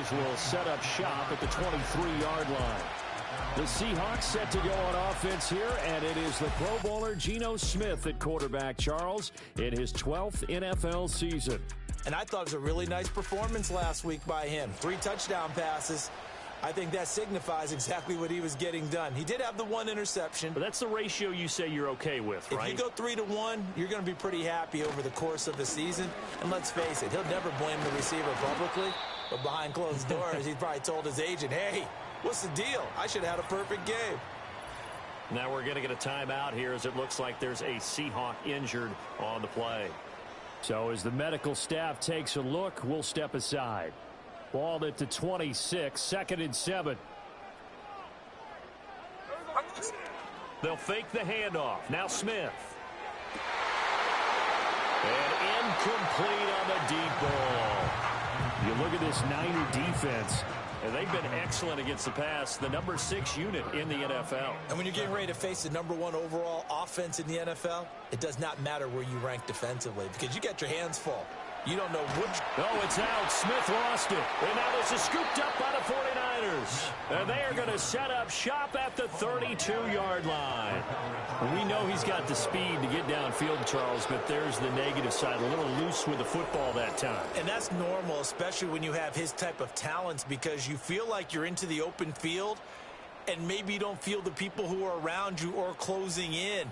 49ers will set up shop at the 23-yard line. The Seahawks set to go on offense here, and it is the Pro Bowler Geno Smith at quarterback, Charles, in his 12th NFL season. And I thought it was a really nice performance last week by him. 3 touchdown passes. I think that signifies exactly what he was getting done. He did have the 1 interception. But that's the ratio you say you're okay with, right? If you go 3-1, you're going to be pretty happy over the course of the season. And let's face it, he'll never blame the receiver publicly. But behind closed doors, he probably told his agent, hey, what's the deal? I should have had a perfect game. Now we're going to get a timeout here as it looks like there's a Seahawk injured on the play. So as the medical staff takes a look, we'll step aside. Ball at the 26, 2nd and 7. They'll fake the handoff. Now Smith. And incomplete on the deep ball. You look at this Niner defense, and they've been excellent against the pass, the number 6 unit in the NFL. And when you're getting ready to face the number 1 overall offense in the NFL, it does not matter where you rank defensively because you got your hands full. You don't know which. Oh, it's out. Smith lost it. And now this is scooped up by the 49ers. And they are going to set up shop at the 32-yard line. We know he's got the speed to get downfield, Charles, but there's the negative side. A little loose with the football that time. And that's normal, especially when you have his type of talents, because you feel like you're into the open field and maybe you don't feel the people who are around you or closing in.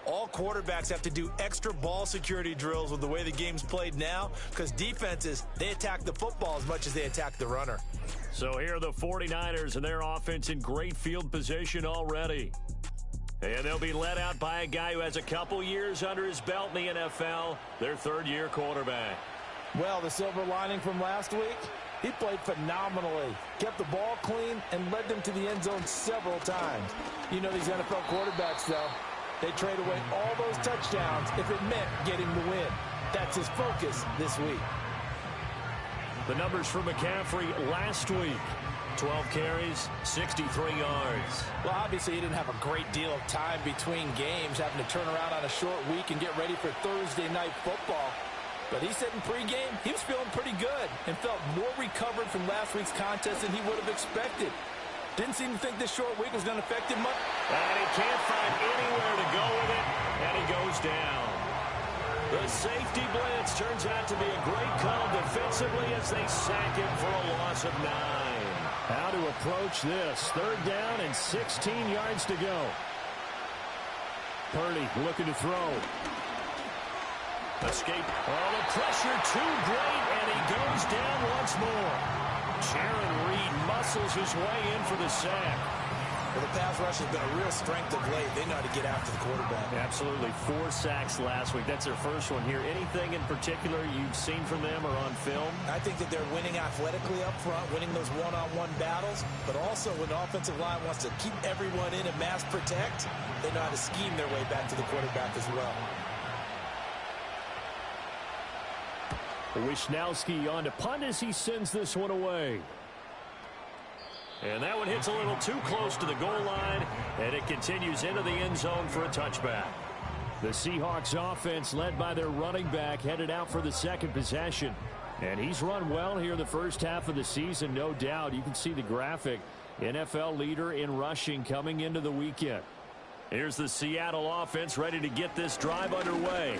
All quarterbacks have to do extra ball security drills with the way the game's played now because defenses, they attack the football as much as they attack the runner. So here are the 49ers and their offense in great field position already. And they'll be led out by a guy who has a couple years under his belt in the NFL, their 3rd-year quarterback. Well, the silver lining from last week, he played phenomenally, kept the ball clean, and led them to the end zone several times. You know these NFL quarterbacks, though. They trade away all those touchdowns if it meant getting the win. That's his focus this week. The numbers for McCaffrey last week. 12 carries, 63 yards. Well, obviously, he didn't have a great deal of time between games, having to turn around on a short week and get ready for Thursday night football. But he said in pregame, he was feeling pretty good and felt more recovered from last week's contest than he would have expected. Didn't seem to think this short week was going to affect him much. And he can't find anywhere to go with it, and he goes down. The safety blitz turns out to be a great call defensively as they sack him for a loss of 9. How to approach this. 3rd down and 16 yards to go. Purdy looking to throw. Escape. Oh, the pressure too great, and he goes down once more. Jaron Reed muscles his way in for the sack. Well, the pass rush has been a real strength of late. They know how to get after the quarterback. Absolutely. 4 sacks last week. That's their first one here. Anything in particular you've seen from them or on film? I think that they're winning athletically up front, winning those one-on-one battles, but also when the offensive line wants to keep everyone in and mass protect, they know how to scheme their way back to the quarterback as well. Wisnowski on to punt as he sends this one away. And that one hits a little too close to the goal line, and it continues into the end zone for a touchback. The Seahawks offense led by their running back headed out for the 2nd possession. And he's run well here the first half of the season, no doubt. You can see the graphic. NFL leader in rushing coming into the weekend. Here's the Seattle offense ready to get this drive underway.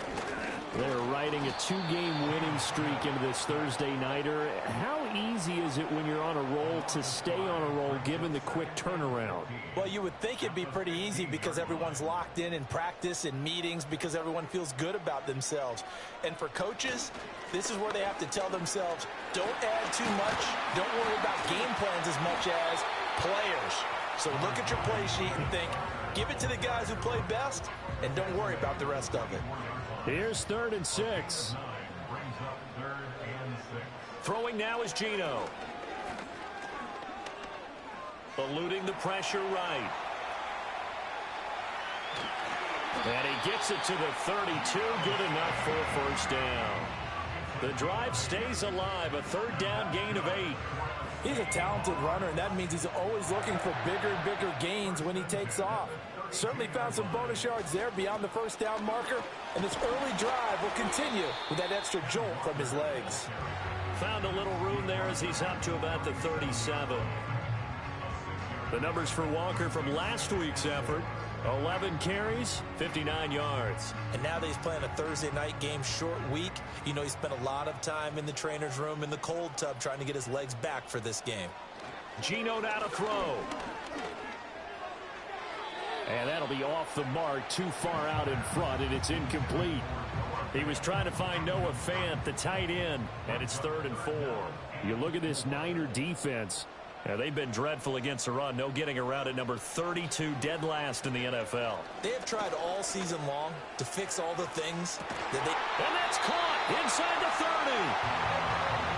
They're riding a 2-game winning streak into this Thursday nighter. How easy is it when you're on a roll to stay on a roll given the quick turnaround? Well, you would think it'd be pretty easy because everyone's locked in practice and meetings because everyone feels good about themselves. And for coaches, this is where they have to tell themselves, don't add too much. Don't worry about game plans as much as players. So look at your play sheet and think, give it to the guys who play best, and don't worry about the rest of it. Here's 3rd and 6. Throwing now is Geno. Eluding the pressure right. And he gets it to the 32. Good enough for a first down. The drive stays alive. A 3rd down gain of 8. He's a talented runner, and that means he's always looking for bigger and bigger gains when he takes off. Certainly found some bonus yards there beyond the first down marker, and this early drive will continue with that extra jolt from his legs. Found a little room there as he's up to about the 37. The numbers for Walker from last week's effort: 11 carries, 59 yards. And now that he's playing a Thursday night game, short week, you know he spent a lot of time in the trainer's room in the cold tub trying to get his legs back for this game. Geno now to throw. And that'll be off the mark, too far out in front, and it's incomplete. He was trying to find Noah Fant, the tight end, and it's 3rd and 4. You look at this Niner defense. Yeah, they've been dreadful against the run. No getting around at number 32, dead last in the NFL. They have tried all season long to fix all the things that they... And that's caught inside the 30.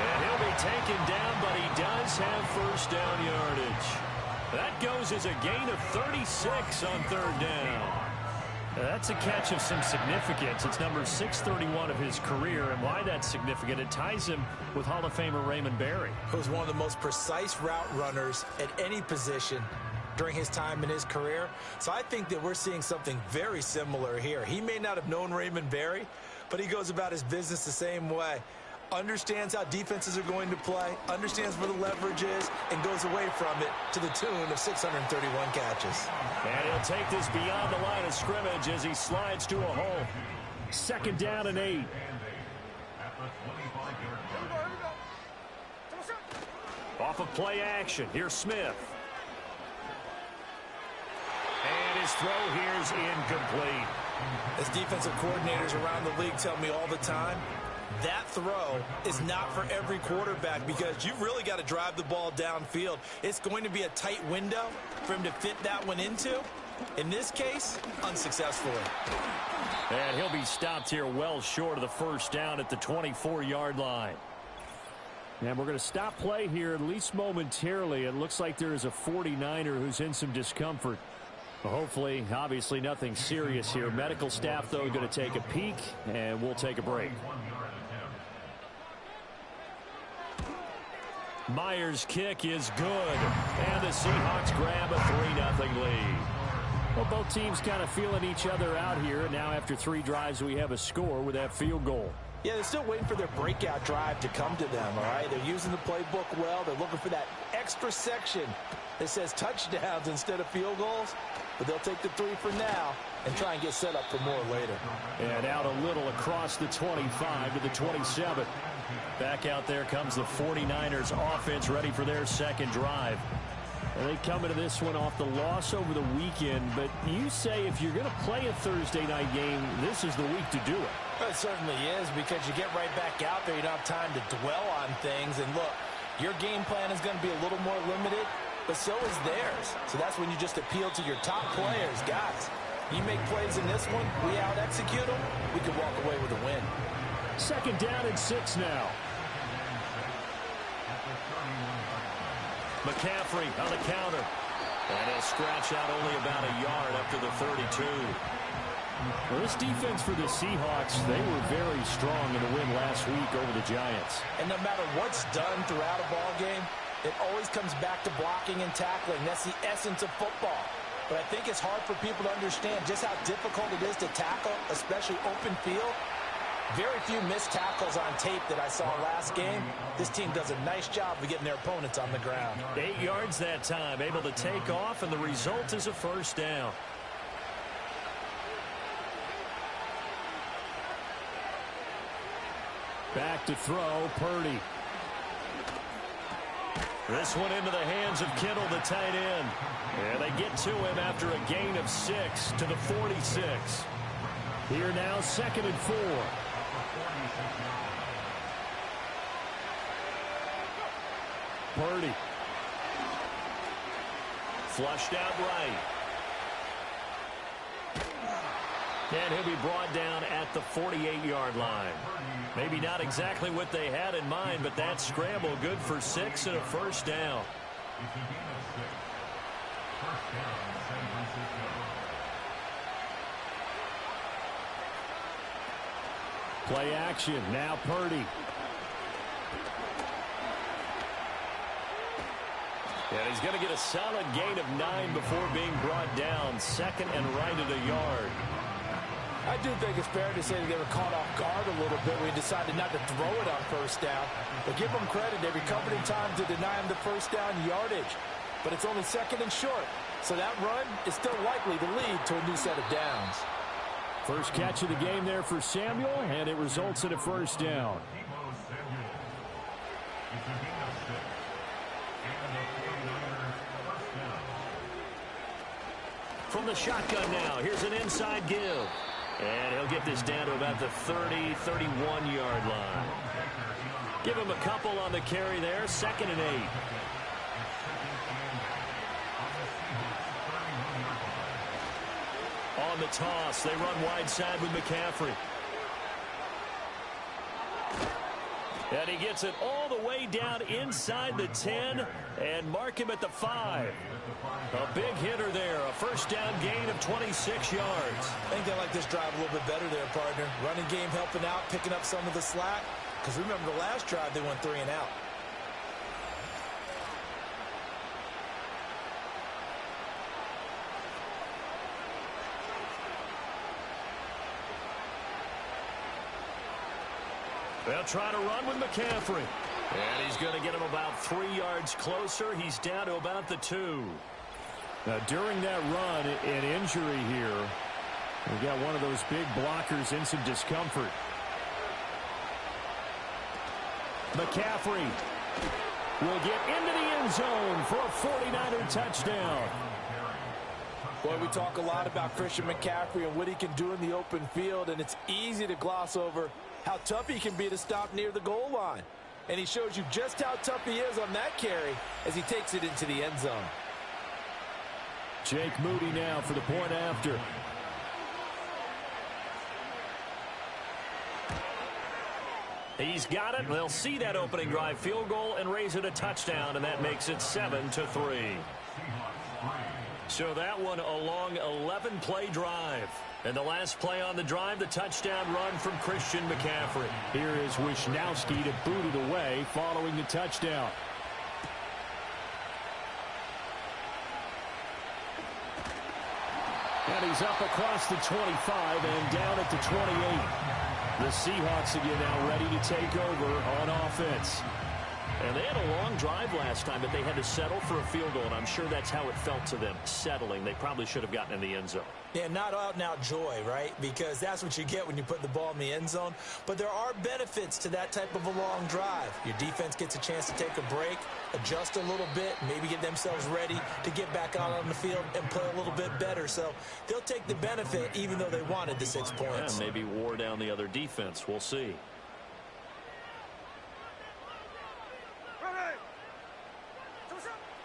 And he'll be taken down, but he does have first down yardage. That goes as a gain of 36 on 3rd down. That's a catch of some significance. It's number 631 of his career, and why that's significant, it ties him with Hall of Famer Raymond Berry. Who was one of the most precise route runners at any position during his time in his career. So I think that we're seeing something very similar here. He may not have known Raymond Berry, but he goes about his business the same way. Understands how defenses are going to play, understands where the leverage is, and goes away from it to the tune of 631 catches. And he'll take this beyond the line of scrimmage as he slides to a hole. 2nd down and 8. Off of play action, here's Smith. And his throw here's incomplete. As defensive coordinators around the league tell me all the time, that throw is not for every quarterback because you've really got to drive the ball downfield. It's going to be a tight window for him to fit that one into. In this case, unsuccessfully. And he'll be stopped here well short of the first down at the 24-yard line. And we're going to stop play here, at least momentarily. It looks like there is a 49er who's in some discomfort. Hopefully, obviously, nothing serious here. Medical staff, though, going to take a peek, and we'll take a break. Myers' kick is good, and the Seahawks grab a 3-0 lead. Well, both teams kind of feeling each other out here. Now, after 3 drives, we have a score with that field goal. Yeah, they're still waiting for their breakout drive to come to them, all right? They're using the playbook well. They're looking for that extra section that says touchdowns instead of field goals. But they'll take the 3 for now and try and get set up for more later. And out a little across the 25 to the 27. Back out there comes the 49ers offense, ready for their second drive. And they come into this one off the loss over the weekend. But you say if you're going to play a Thursday night game, this is the week to do it. Well, it certainly is, because you get right back out there. You don't have time to dwell on things. And look, your game plan is going to be a little more limited, but so is theirs. So that's when you just appeal to your top players. Guys, you make plays in this one, we out-execute them, we can walk away with a win. 2nd down and 6 now. McCaffrey on the counter. And he'll scratch out only about a yard up to the 32. Well, this defense for the Seahawks, they were very strong in the win last week over the Giants. And no matter what's done throughout a ball game, it always comes back to blocking and tackling. That's the essence of football. But I think it's hard for people to understand just how difficult it is to tackle, especially open field. Very few missed tackles on tape that I saw last game. This team does a nice job of getting their opponents on the ground. 8 yards that time, able to take off, and the result is a first down. Back to throw, Purdy. This one into the hands of Kittle, the tight end. And they get to him after a gain of 6 to the 46. Here now, 2nd and 4. Purdy. Flushed out right. And he'll be brought down at the 48-yard line. Maybe not exactly what they had in mind, but that scramble good for 6 and a first down. Play action. Now Purdy. And he's going to get a solid gain of 9 before being brought down. 2nd and right at a yard. I do think it's fair to say that they were caught off guard a little bit when he decided not to throw it on first down. But give them credit. They recovered in time to deny him the first down yardage. But it's only second and short. So that run is still likely to lead to a new set of downs. First catch of the game there for Samuel, and it results in a first down. From the shotgun now, here's an inside give. And he'll get this down to about the 30, 31-yard line. Give him a couple on the carry there, 2nd and 8. On the toss, they run wide side with McCaffrey. And he gets it all the way down inside the 10 and mark him at the 5. A big hitter there, a first down gain of 26 yards. I think they like this drive a little bit better there, partner. Running game helping out, picking up some of the slack. Because remember the last drive, they went 3 and out. They'll try to run with McCaffrey. And he's going to get him about 3 yards closer. He's down to about the 2. Now, during that run, an injury here. We've got one of those big blockers in some discomfort. McCaffrey will get into the end zone for a 49er touchdown. Boy, we talk a lot about Christian McCaffrey and what he can do in the open field, and it's easy to gloss over how tough he can be to stop near the goal line. And he shows you just how tough he is on that carry as he takes it into the end zone. Jake Moody now for the point after. He's got it. They'll see that opening drive field goal and raise it a touchdown, and that makes it 7-3. So that one a long 11-play drive. And the last play on the drive, the touchdown run from Christian McCaffrey. Here is Wisnowski to boot it away following the touchdown. And he's up across the 25 and down at the 28. The Seahawks again now ready to take over on offense. And they had a long drive last time, but they had to settle for a field goal, and I'm sure that's how it felt to them, settling. They probably should have gotten in the end zone. Yeah, not out-and-out joy, right? Because that's what you get when you put the ball in the end zone. But there are benefits to that type of a long drive. Your defense gets a chance to take a break, adjust a little bit, maybe get themselves ready to get back out on the field and play a little bit better. So they'll take the benefit even though they wanted the 6 points. Yeah, maybe wore down the other defense. We'll see.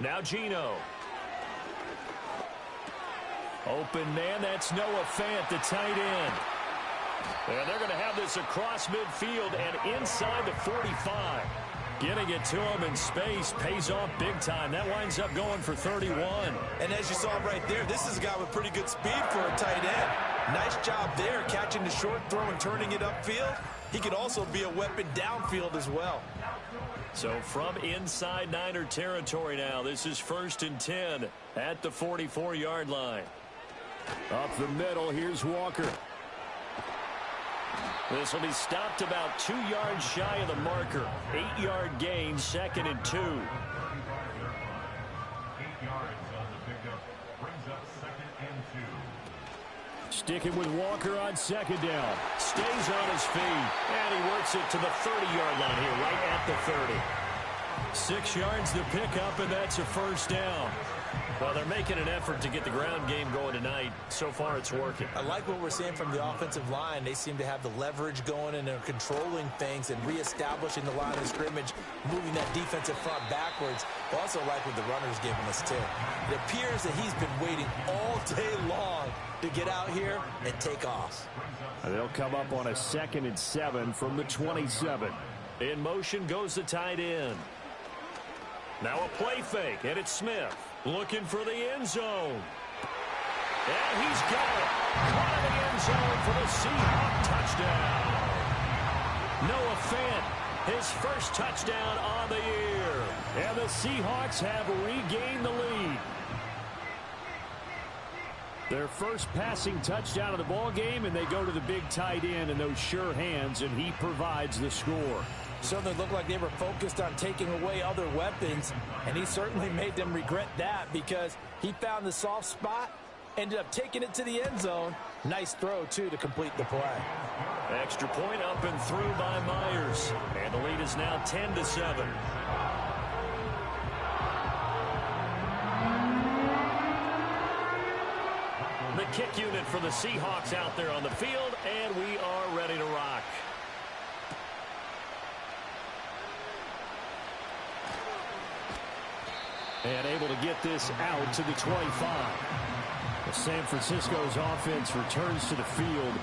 Now Geno. Open man, that's Noah Fant, the tight end. And they're going to have this across midfield and inside the 45. Getting it to him in space pays off big time. That winds up going for 31. And as you saw right there, this is a guy with pretty good speed for a tight end. Nice job there, catching the short throw and turning it upfield. He could also be a weapon downfield as well. So from inside Niner territory now, this is 1st and 10 at the 44-yard line. Up the middle, here's Walker. This will be stopped about 2 yards shy of the marker. 8-yard gain, 2nd and 2. 8 yards on the pickup brings up 2nd and 2. Sticking with Walker on 2nd down. Stays on his feet, and he works it to the 30-yard line here, right at the 30. 6 yards to pick up, and that's a first down. Well, they're making an effort to get the ground game going tonight. So far, it's working. I like what we're seeing from the offensive line. They seem to have the leverage going, and they're controlling things and reestablishing the line of scrimmage, moving that defensive front backwards. I also like what the runner's giving us, too. It appears that he's been waiting all day long to get out here and take off. They'll come up on a 2nd and 7 from the 27. In motion goes the tight end. Now a play fake, and it's Smith. Looking for the end zone. And he's got it. Caught in the end zone for the Seahawks touchdown. Noah Fant, his first touchdown on the year. And the Seahawks have regained the lead. Their first passing touchdown of the ball game, and they go to the big tight end and those sure hands, and he provides the score. Certainly looked like they were focused on taking away other weapons, and he certainly made them regret that because he found the soft spot, ended up taking it to the end zone. Nice throw, too, to complete the play. Extra point up and through by Myers, and the lead is now 10-7. The kick unit for the Seahawks out there on the field, and we are ready to rock. And able to get this out to the 25. San Francisco's offense returns to the field,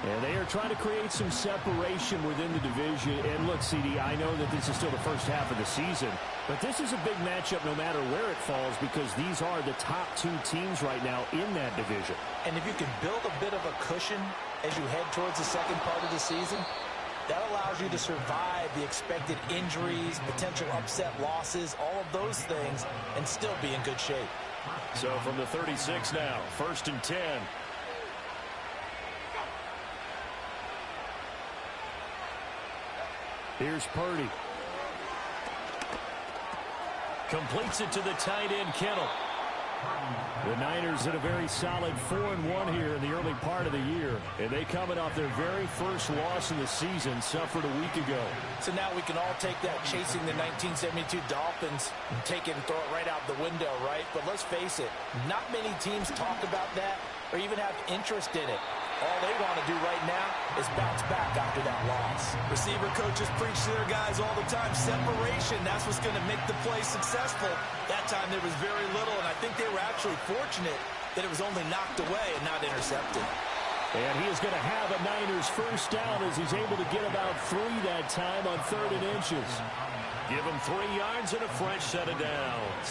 and they are trying to create some separation within the division. And look, CD, I know that this is still the first half of the season, but this is a big matchup no matter where it falls because these are the top two teams right now in that division. And if you can build a bit of a cushion as you head towards the second part of the season, that allows you to survive the expected injuries, potential upset losses, all of those things, and still be in good shape. So from the 36 now, 1st and 10. Here's Purdy. Completes it to the tight end, Kittle. The Niners at a very solid 4-1 here in the early part of the year. And they coming off their very first loss in the season, suffered a week ago. So now we can all take that chasing the 1972 Dolphins and take it and throw it right out the window, right? But let's face it, not many teams talk about that or even have interest in it. All they want to do right now is bounce back after that loss. Receiver coaches preach to their guys all the time. Separation, that's what's going to make the play successful. That time there was very little, and I think they were actually fortunate that it was only knocked away and not intercepted. And he is going to have a Niners first down as he's able to get about 3 that time on 3rd and inches. Give him 3 yards and a fresh set of downs.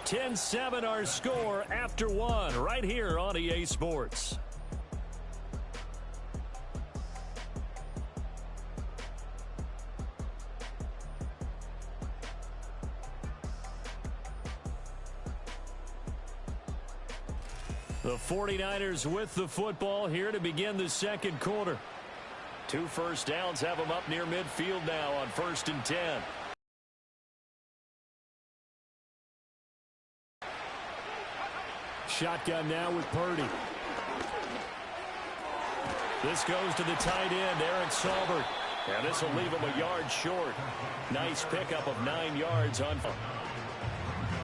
(10-7) our score after 1 right here on EA Sports. The 49ers with the football here to begin the second quarter. 2 first downs have them up near midfield now on 1st and 10. Shotgun now with Purdy. This goes to the tight end, Eric Saubert. And this will leave him a yard short. Nice pickup of 9 yards on.